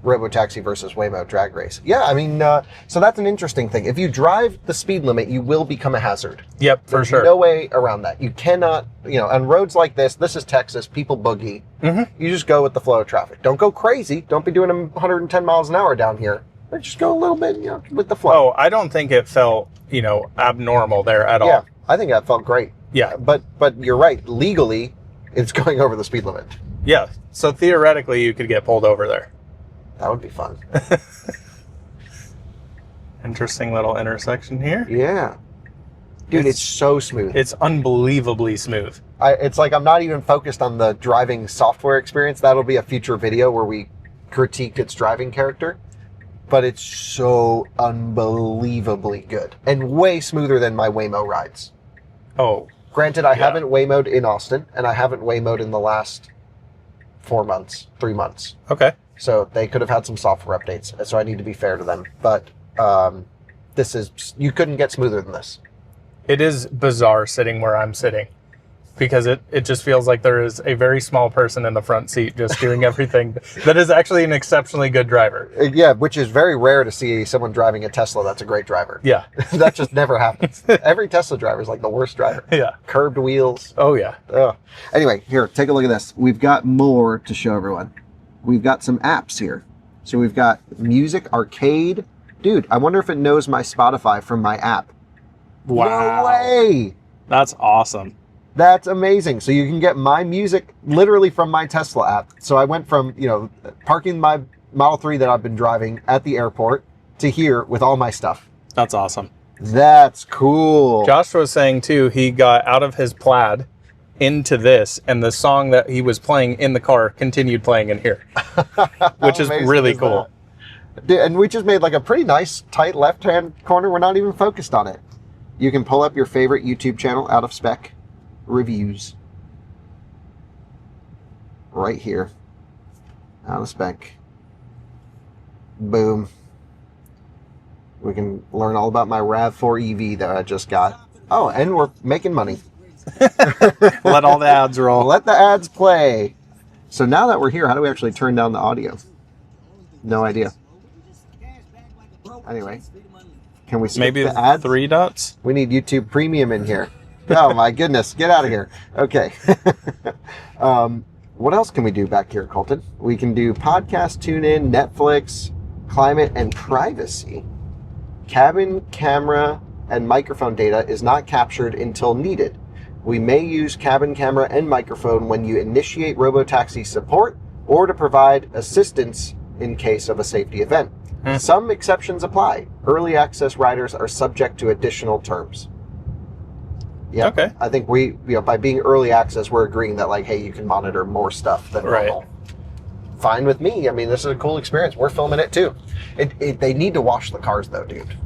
Robotaxi versus Waymo drag race. Yeah, I mean, so that's an interesting thing. If you drive the speed limit, you will become a hazard. Yep, for There's sure. no way around that. You cannot, on roads like this is Texas, people boogie. Mm-hmm. You just go with the flow of traffic. Don't go crazy. Don't be doing 110 miles an hour down here. But just go a little bit, with the flow. Oh, I don't think it felt, abnormal there at all. Yeah, I think that felt great. Yeah. But you're right. Legally, it's going over the speed limit. Yeah. So theoretically, you could get pulled over there. That would be fun. Interesting little intersection here. Yeah. Dude, it's so smooth. It's unbelievably smooth. It's like I'm not even focused on the driving software experience. That'll be a future video where we critique its driving character. But it's so unbelievably good. And way smoother than my Waymo rides. Oh. Granted, I haven't Waymo'd in Austin, and I haven't Waymo'd in the last 3 months. Okay. So they could have had some software updates. So I need to be fair to them. But you couldn't get smoother than this. It is bizarre sitting where I'm sitting because it just feels like there is a very small person in the front seat just doing everything that is actually an exceptionally good driver. Yeah, which is very rare to see someone driving a Tesla that's a great driver. Yeah. That just never happens. Every Tesla driver is like the worst driver. Yeah. Curved wheels. Oh, yeah. Ugh. Anyway, here, take a look at this. We've got more to show everyone. We've got some apps here. So we've got music, arcade. Dude, I wonder if it knows my Spotify from my app. Wow. No way! That's awesome. That's amazing. So you can get my music literally from my Tesla app. So I went from, parking my Model 3 that I've been driving at the airport to here with all my stuff. That's awesome. That's cool. Josh was saying, too, he got out of his Plaid into this, and the song that he was playing in the car continued playing in here, which is really cool. And we just made like a pretty nice, tight left-hand corner. We're not even focused on it. You can pull up your favorite YouTube channel out of spec. Reviews. Right here. Out of spec. Boom. We can learn all about my RAV4 EV that I just got. Oh, and we're making money. Let all the ads roll. Let the ads play. So now that we're here, how do we actually turn down the audio? No idea. Anyway, can we skip Maybe the ads? 3 dots? We need YouTube Premium in here. Oh my goodness, get out of here. Okay. What else can we do back here, Coleton? We can do podcast, tune in, Netflix, climate, and privacy. Cabin, camera, and microphone data is not captured until needed. We may use cabin camera and microphone when you initiate Robotaxi support or to provide assistance in case of a safety event. Some exceptions apply. Early access riders are subject to additional terms. Yeah. Okay. I think we, by being early access, we're agreeing that like, hey, you can monitor more stuff than normal. Fine with me. I mean, this is a cool experience. We're filming it too. They need to wash the cars though, dude.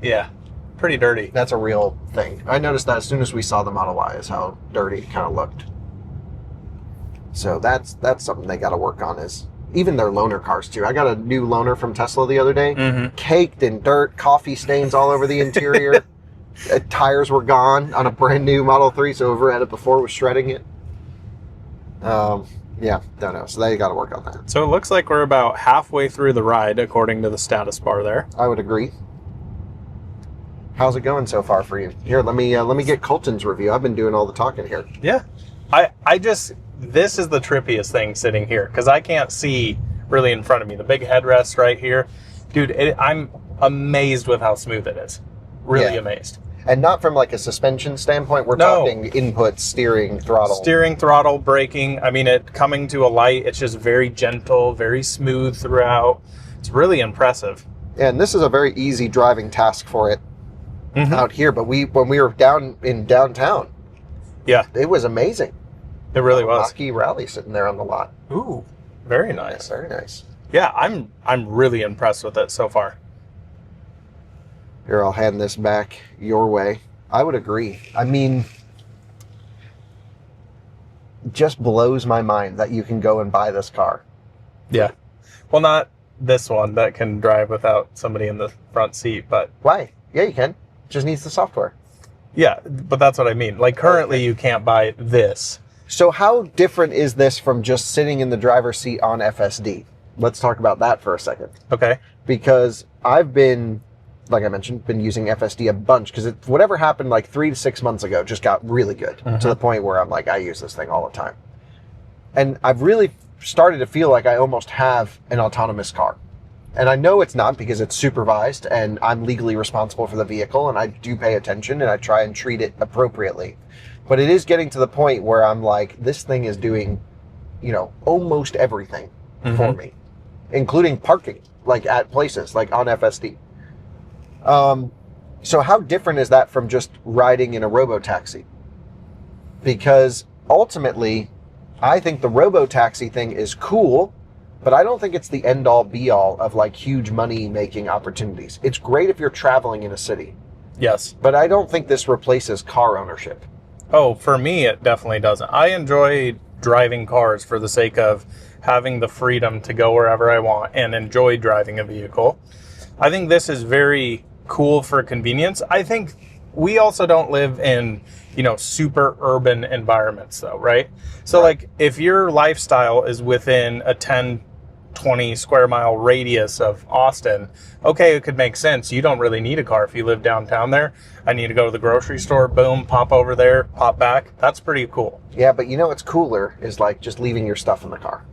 Yeah. Pretty dirty. That's a real thing. I noticed that as soon as we saw the Model Y is how dirty it kind of looked. So that's something they got to work on is even their loaner cars too. I got a new loaner from Tesla the other day, caked in dirt, coffee stains all over the interior. Tires were gone on a brand new Model 3, so whoever had it before was shredding it. Yeah, don't know. So they got to work on that. So it looks like we're about halfway through the ride, according to the status bar there. I would agree. How's it going so far for you? Here, let me get Coleton's review. I've been doing all the talking here. Yeah. This is the trippiest thing sitting here, because I can't see really in front of me. The big headrest right here. Dude, I'm amazed with how smooth it is. Really amazed. And not from like a suspension standpoint. We're talking input, steering, throttle. Steering, throttle, braking. I mean, it coming to a light, it's just very gentle, very smooth throughout. It's really impressive. And this is a very easy driving task for it out here. But when we were down in downtown, it was amazing. It really was. Rocky Rally sitting there on the lot. Ooh, very nice. Yeah, very nice. Yeah, I'm really impressed with it so far. Here, I'll hand this back your way. I would agree. I mean, it just blows my mind that you can go and buy this car. Yeah. Well, not this one that can drive without somebody in the front seat, but Why? Yeah, you can. Just needs the software. yeah, but that's what I mean. Like currently you can't buy this. So how different is this from just sitting in the driver's seat on FSD? Let's talk about that for a second. Okay. Because I've been, like I mentioned, been using FSD a bunch because whatever happened like 3 to 6 months ago just got really good to the point where I'm like, I use this thing all the time. And I've really started to feel like I almost have an autonomous car. And I know it's not because it's supervised and I'm legally responsible for the vehicle and I do pay attention and I try and treat it appropriately. But it is getting to the point where I'm like, this thing is doing, almost everything for me, including parking, like at places, like on FSD. So how different is that from just riding in a Robotaxi? Because ultimately, I think the Robotaxi thing is cool, but I don't think it's the end-all be-all of like huge money-making opportunities. It's great if you're traveling in a city. Yes. But I don't think this replaces car ownership. Oh, for me, it definitely doesn't. I enjoy driving cars for the sake of having the freedom to go wherever I want and enjoy driving a vehicle. I think this is very cool for convenience. I think we also don't live in, super urban environments though, right? So like if your lifestyle is within a 10, 20 square mile radius of Austin, okay, it could make sense. You don't really need a car if you live downtown there. I need to go to the grocery store, boom, pop over there, pop back. That's pretty cool. Yeah, but what's cooler is like just leaving your stuff in the car.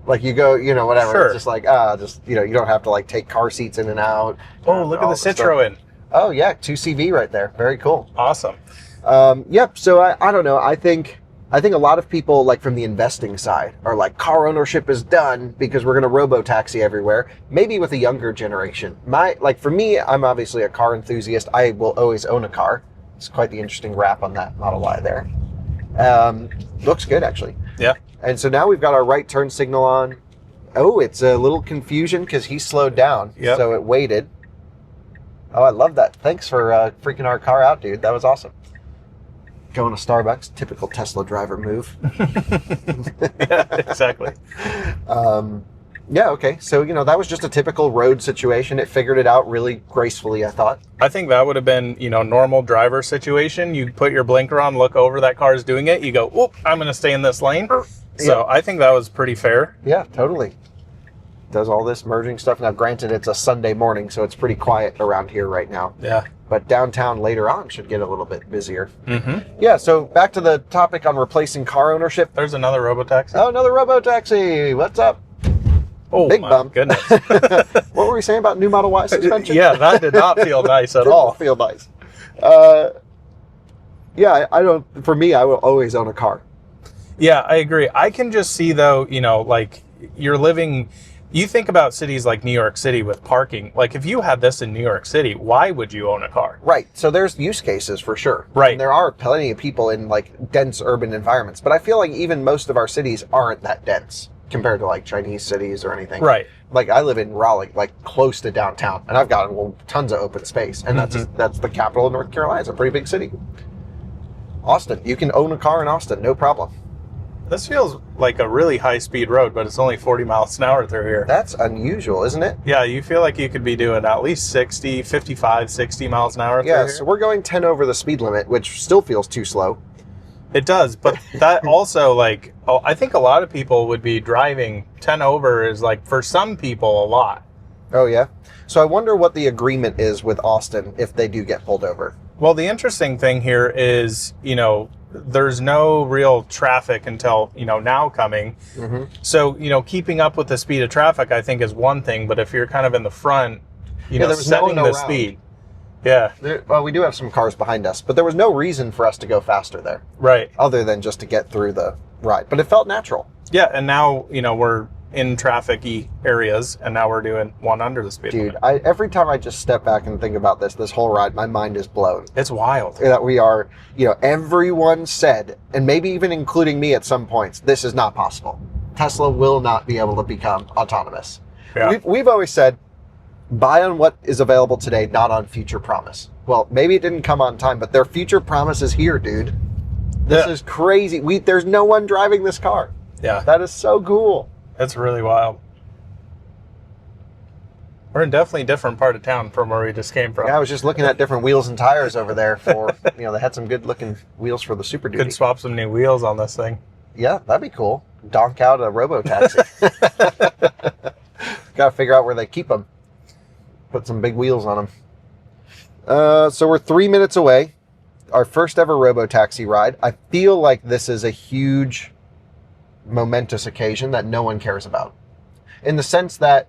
Like you go, whatever. Sure. It's just like, you don't have to like take car seats in and out. Oh, look at the Citroen. Oh yeah, 2CV right there. Very cool. Awesome. Yep. So I don't know. I think a lot of people like from the investing side are like car ownership is done because we're going to Robotaxi everywhere. Maybe with a younger generation. For me, I'm obviously a car enthusiast. I will always own a car. It's quite the interesting wrap on that Model Y there. Looks good actually. Yeah. And so now we've got our right turn signal on. Oh, it's a little confusion because he slowed down. Yep. So it waited. Oh, I love that. Thanks for freaking our car out, dude. That was awesome. Going to Starbucks, typical Tesla driver move. Yeah, exactly. Yeah, okay. So, that was just a typical road situation. It figured it out really gracefully, I thought. I think that would have been, normal driver situation. You put your blinker on, look over, that car is doing it. You go, whoop, I'm going to stay in this lane. So I think that was pretty fair. Yeah, totally. Does all this merging stuff. Now, granted, it's a Sunday morning, so it's pretty quiet around here right now. Yeah. But downtown later on should get a little bit busier. Mm-hmm. Yeah, so back to the topic on replacing car ownership. There's another Robotaxi. Oh, another Robotaxi. What's up? Oh, big my bump. Goodness. What were we saying about new Model Y suspension? Yeah, that did not feel nice at Didn't all. feel nice. Yeah, I don't. For me, I will always own a car. Yeah, I agree. I can just see though, like you're living. You think about cities like New York City with parking. Like if you had this in New York City, why would you own a car? Right. So there's use cases for sure. Right. And there are plenty of people in like dense urban environments, but I feel like even most of our cities aren't that dense compared to like Chinese cities or anything. Right. Like I live in Raleigh, like close to downtown, and I've got tons of open space, and that's the capital of North Carolina. It's a pretty big city. Austin, you can own a car in Austin, no problem. This feels like a really high-speed road, but it's only 40 miles an hour through here. That's unusual, isn't it? Yeah, you feel like you could be doing at least 60, 55, 60 miles an hour through Yeah, here. so we're going 10 over the speed limit, which still feels too slow. It does, but that also, I think a lot of people would be driving 10 over is, for some people, a lot. Oh, yeah? So I wonder what the agreement is with Austin if they do get pulled over. Well, the interesting thing here is, there's no real traffic until, now coming. Mm-hmm. So, keeping up with the speed of traffic, I think, is one thing. But if you're kind of in the front, setting the speed. Yeah. Well, we do have some cars behind us, but there was no reason for us to go faster there. Right. Other than just to get through the ride. But it felt natural. Yeah, and now, we're in traffic-y areas, and now we're doing one under the speed limit. Dude, every time I just step back and think about this whole ride, my mind is blown. It's wild. That we are, everyone said, and maybe even including me at some points, this is not possible. Tesla will not be able to become autonomous. Yeah. We've always said, buy on what is available today, not on future promise. Well, maybe it didn't come on time, but their future promise is here, dude. This is crazy. There's no one driving this car. Yeah. That is so cool. It's really wild. We're in definitely a different part of town from where we just came from. Yeah, I was just looking at different wheels and tires over there for, they had some good looking wheels for the Super Duty. Could swap some new wheels on this thing. Yeah, that'd be cool. Donk out a Robotaxi. Got to figure out where they keep them. Put some big wheels on them. So we're 3 minutes away. Our first ever Robotaxi ride. I feel like this is a huge, momentous occasion that no one cares about. In the sense that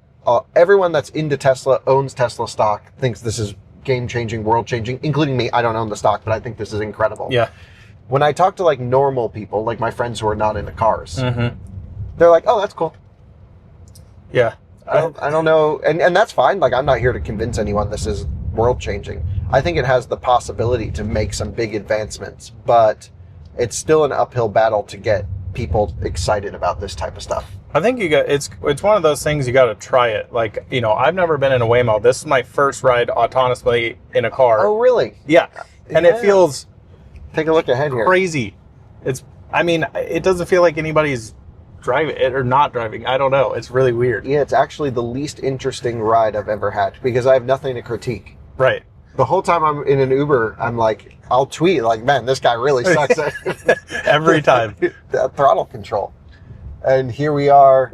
everyone that's into Tesla, owns Tesla stock, thinks this is game-changing, world-changing, including me. I don't own the stock, but I think this is incredible. Yeah. When I talk to like normal people, like my friends who are not into cars, Mm-hmm. they're like, oh, that's cool. Yeah. I don't know. And that's fine. Like, I'm not here to convince anyone this is world-changing. I think it has the possibility to make some big advancements, but it's still an uphill battle to get people excited about this type of stuff. I think it's one of those things you got to try it. Like, I've never been in a Waymo. This is my first ride autonomously in a car. Oh, really? Yeah. And Yeah. it feels Take a look ahead here. crazy. It doesn't feel like anybody's driving it or not driving. I don't know. It's really weird. Yeah, it's actually the least interesting ride I've ever had because I have nothing to critique. Right. The whole time I'm in an Uber, I'm like, I'll tweet like, man, this guy really sucks at Every time. that throttle control. And here we are.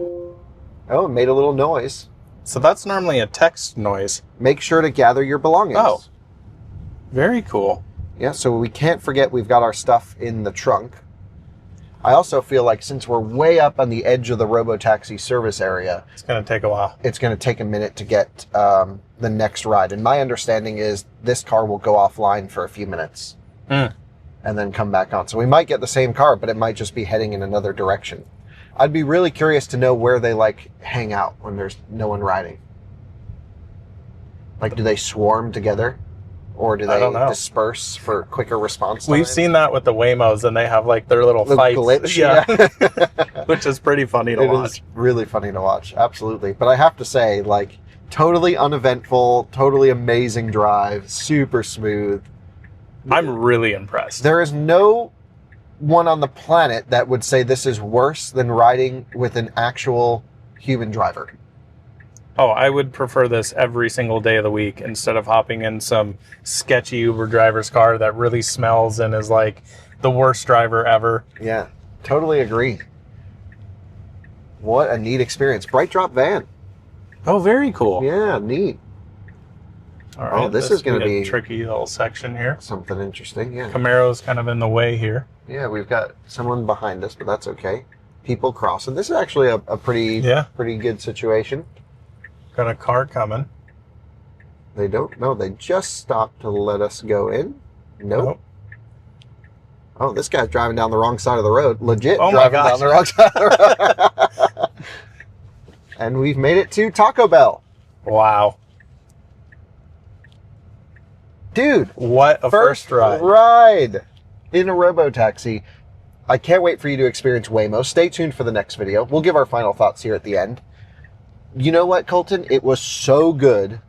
Oh, it made a little noise. So that's normally a text noise. Make sure to gather your belongings. Oh. Very cool. Yeah, so we can't forget we've got our stuff in the trunk. I also feel like since we're way up on the edge of the Robotaxi service area, It's going to take a while. it's going to take a minute to get the next ride. And my understanding is this car will go offline for a few minutes Mm. and then come back on. So we might get the same car, but it might just be heading in another direction. I'd be really curious to know where they like hang out when there's no one riding. Like, do they swarm together? Or do I they don't know. disperse for quicker response time? We've seen that with the Waymos, and they have like their little Little fights. glitch, Yeah. Which is pretty funny to It watch. is really funny to watch, absolutely. But I have to say, like, totally uneventful, totally amazing drive, super smooth. I'm really impressed. There is no one on the planet that would say this is worse than riding with an actual human driver. Oh, I would prefer this every single day of the week instead of hopping in some sketchy Uber driver's car that really smells and is like the worst driver ever. Yeah, totally agree. What a neat experience. Bright drop van. Oh, very cool. Yeah, neat. All right, Oh, this is gonna a be- tricky little section here. Something interesting, yeah. Camaro's kind of in the way here. Yeah, we've got someone behind us, but that's okay. People crossing. This is actually a pretty good situation. Got a car coming. They don't know. They just stopped to let us go in. Nope. Oh, this guy's driving down the wrong side of the road. Legit Oh my driving gosh. down the wrong side of the road. And we've made it to Taco Bell. Wow. Dude, What a first ride. ride in a Robotaxi. I can't wait for you to experience Waymo. Stay tuned for the next video. We'll give our final thoughts here at the end. You know what, Colton? It was so good.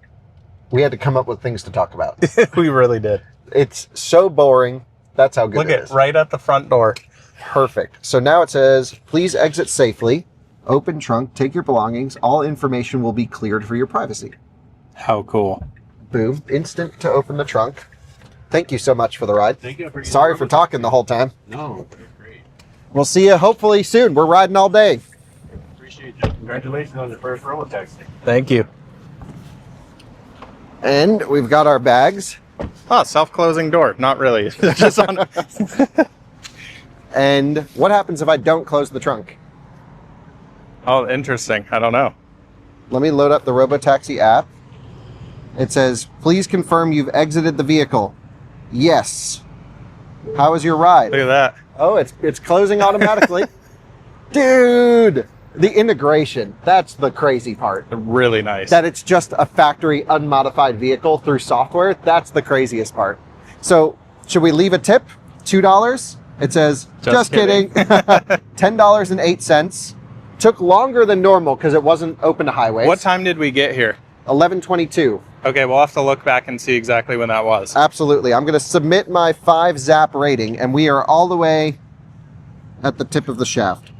We had to come up with things to talk about. We really did. It's so boring. That's how good Look it at is. right at the front door. Perfect. So now it says, please exit safely. Open trunk. Take your belongings. All information will be cleared for your privacy. How cool. Boom. Instant to open the trunk. Thank you so much for the ride. Thank you. Sorry for talking the whole time. No, great. We'll see you hopefully soon. We're riding all day. Appreciate you. Congratulations on your first Robotaxi. Thank you. And we've got our bags. Oh, self-closing door. Not really. Just on. And what happens if I don't close the trunk? Oh, interesting. I don't know. Let me load up the Robotaxi app. It says, please confirm you've exited the vehicle. Yes. How was your ride? Look at that. Oh, it's closing automatically. Dude, the integration. That's the crazy part. Really nice. That it's just a factory unmodified vehicle through software. That's the craziest part. So should we leave a tip? $2? It says, just kidding. $10.08. Took longer than normal because it wasn't open to highways. What time did we get here? 11:22. Okay, we'll have to look back and see exactly when that was. Absolutely. I'm going to submit my 5 zap rating, and we are all the way at the tip of the shaft.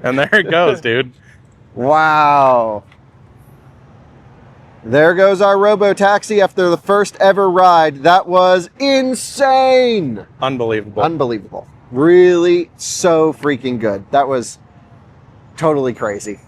And there it goes, dude. Wow. There goes our Robotaxi after the first ever ride. That was insane. Unbelievable. Unbelievable. Really so freaking good. That was totally crazy.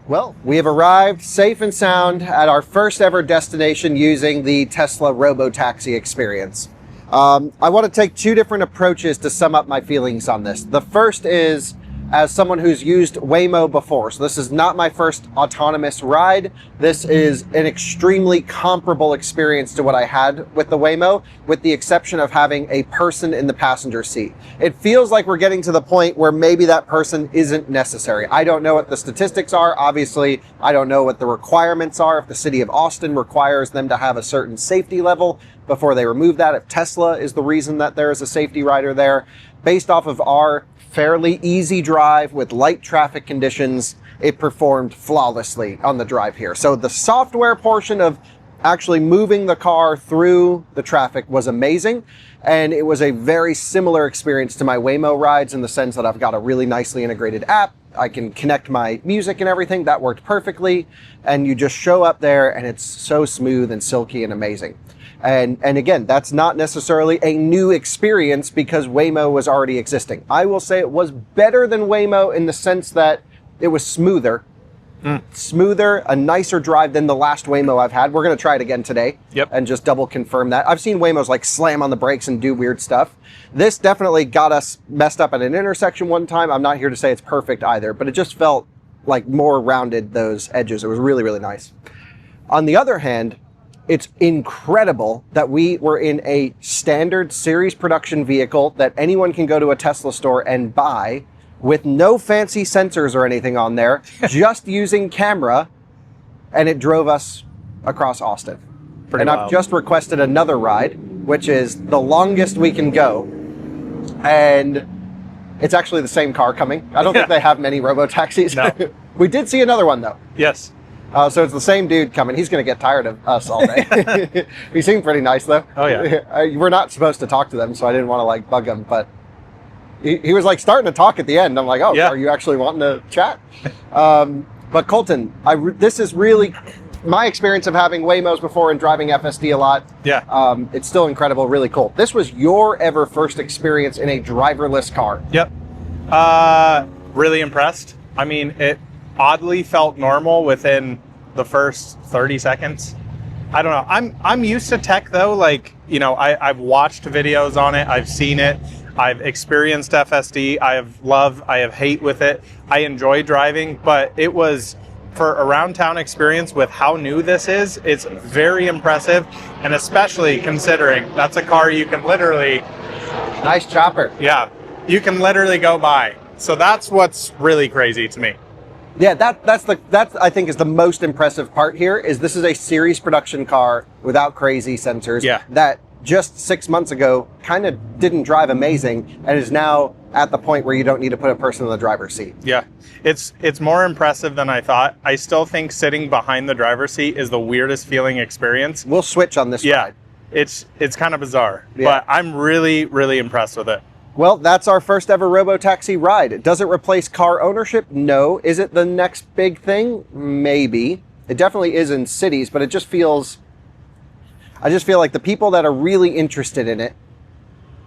Well, we have arrived safe and sound at our first ever destination using the Tesla Robotaxi experience. I want to take two different approaches to sum up my feelings on this. The first is as someone who's used Waymo before. So this is not my first autonomous ride. This is an extremely comparable experience to what I had with the Waymo, with the exception of having a person in the passenger seat. It feels like we're getting to the point where maybe that person isn't necessary. I don't know what the statistics are. Obviously, I don't know what the requirements are. If the city of Austin requires them to have a certain safety level before they remove that, if Tesla is the reason that there is a safety rider there. Based off of our fairly easy drive with light traffic conditions, it performed flawlessly on the drive here. So the software portion of actually moving the car through the traffic was amazing. And it was a very similar experience to my Waymo rides in the sense that I've got a really nicely integrated app. I can connect my music and everything. That worked perfectly. And you just show up there and it's so smooth and silky and amazing. And again, that's not necessarily a new experience because Waymo was already existing. I will say it was better than Waymo in the sense that it was smoother. Smoother, a nicer drive than the last Waymo I've had. We're going to try it again today. Yep. And just double confirm that. I've seen Waymos like slam on the brakes and do weird stuff. This definitely got us messed up at an intersection one time. I'm not here to say it's perfect either, but it just felt like more rounded, those edges. It was really, really nice. On the other hand, it's incredible that we were in a standard series production vehicle that anyone can go to a Tesla store and buy with no fancy sensors or anything on there, just using camera, and it drove us across Austin. Pretty and wild. I've just requested another ride, which is the longest we can go. And it's actually the same car coming. I don't think they have many Robotaxis. No. We did see another one though. Yes. So it's the same dude coming. He's going to get tired of us all day. He seemed pretty nice, though. Oh, yeah. We're not supposed to talk to them, so I didn't want to, like, bug him. But he was, like, starting to talk at the end. I'm like, oh, yeah. Are you actually wanting to chat? But Coleton, this is really my experience of having Waymos before and driving FSD a lot. Yeah. It's still incredible, really cool. This was your ever first experience in a driverless car. Yep. Really impressed. I mean, it oddly felt normal within the first 30 seconds. I don't know. I'm used to tech though. Like, you know, I've watched videos on it. I've seen it. I've experienced FSD. I have love. I have hate with it. I enjoy driving, but it was for around town experience with how new this is. It's very impressive. And especially considering that's a car you can literally, Nice chopper. yeah, you can literally go by. So that's what's really crazy to me. Yeah, that's I think is the most impressive part here is this is a series production car without crazy sensors. Yeah. That just 6 months ago kind of didn't drive amazing and is now at the point where you don't need to put a person in the driver's seat. Yeah, it's more impressive than I thought. I still think sitting behind the driver's seat is the weirdest feeling experience. We'll switch on this Yeah, ride. it's kind of bizarre, Yeah. but I'm really, really impressed with it. Well, that's our first ever Robotaxi ride. Does it replace car ownership? No. Is it the next big thing? Maybe. It definitely is in cities, but I just feel like the people that are really interested in it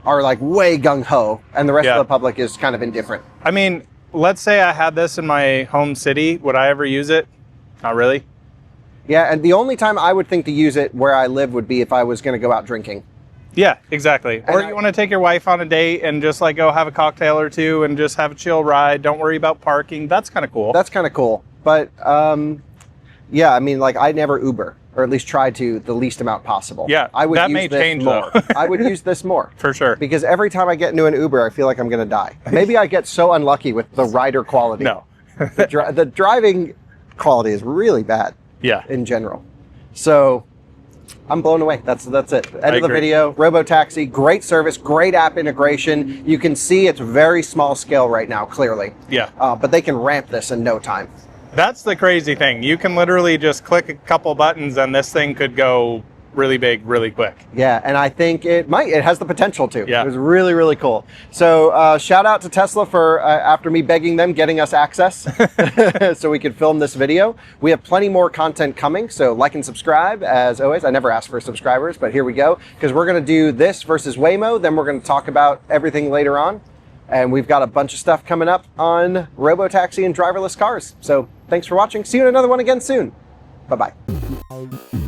are like way gung-ho, and the rest of the public is kind of indifferent. I mean, let's say I had this in my home city. Would I ever use it? Not really. Yeah, and the only time I would think to use it where I live would be if I was going to go out drinking. Yeah, exactly. Or I- you want to take your wife on a date and just like go have a cocktail or two and just have a chill ride. Don't worry about parking. That's kind of cool. That's kind of cool. But yeah, I mean, like I never Uber, or at least try to the least amount possible. Yeah, I would that use may this change, more. though. I would use this more. For sure. Because every time I get into an Uber, I feel like I'm going to die. Maybe I get so unlucky with the rider quality. No. The driving quality is really bad. Yeah. In general. So I'm blown away. That's it. End of the agree. video. Robotaxi, great service, great app integration. You can see it's very small scale right now, clearly. Yeah. But they can ramp this in no time. That's the crazy thing. You can literally just click a couple buttons and this thing could go really big, really quick. Yeah, and I think it has the potential to. Yeah. It was really, really cool. So shout out to Tesla for, after me begging them, getting us access so we could film this video. We have plenty more content coming, so like and subscribe as always. I never ask for subscribers, but here we go, because we're gonna do this versus Waymo, then we're gonna talk about everything later on. And we've got a bunch of stuff coming up on Robotaxi and driverless cars. So thanks for watching. See you in another one again soon. Bye-bye.